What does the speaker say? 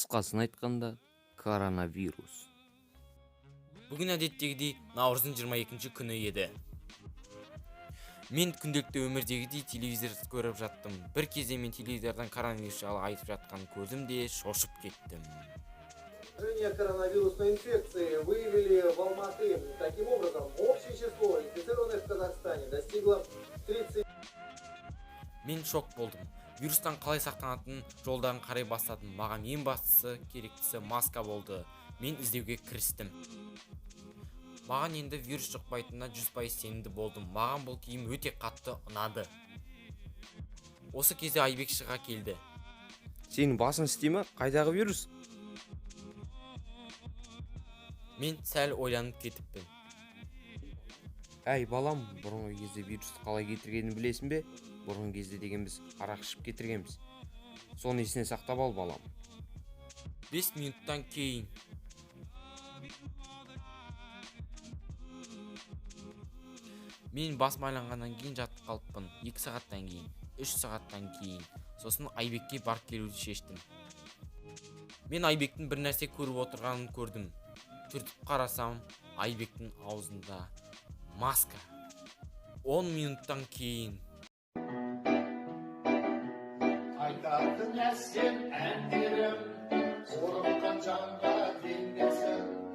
Кыскасын айтканда, коронавирус. Бүгін әдеттегідей наурыздың 22 күні еді. Мен күнделікті өмірдегідей телевизор көріп жаттым. Бір кезде мен телевизордан коронавирус жайлы айтып жатқанын көрдім де шошып кеттім. Поражение коронавирусной инфекции выявили в Алматы. Таким образом, общее число инфицированных в Казахстане достигло 30. Мен шок болдым. Вирустан қалай сақтанатын жолдарын қарай бастадым. Маған ең бастысы, керектісі маска болды. Мен іздеуге кірістім. Маған енді вирус жұқпайтынына 100% сенімді болдым. Маған бұл киім өте қатты ұнады. Осы кезде Айбек шыға келді. Сенің басың істей ме? Қайдағы вирус? Мен сәл ойланып кетіппін. Әй балам, бұрынғы кезде вирусты қалай кетіргенін білесің бе? Бұрынғы кезде деген біз арақ ішіп кетіргенбіз. Соны есіне сақтап ал балам. 5 минуттан кейін. Мен бас майланғаннан кейін жатып қалыппын. 2 сағаттан кейін, 3 сағаттан кейін. Сосын Айбекке барып келуді шештім. Мен Айбектің бір нәрсе көріп отырғанын көрдім. Түртіп қарасам, Айбектің аузында маска. 10 минуттан кейін. Айтатын әсем әндерім, қорыққан жанға теңдесін.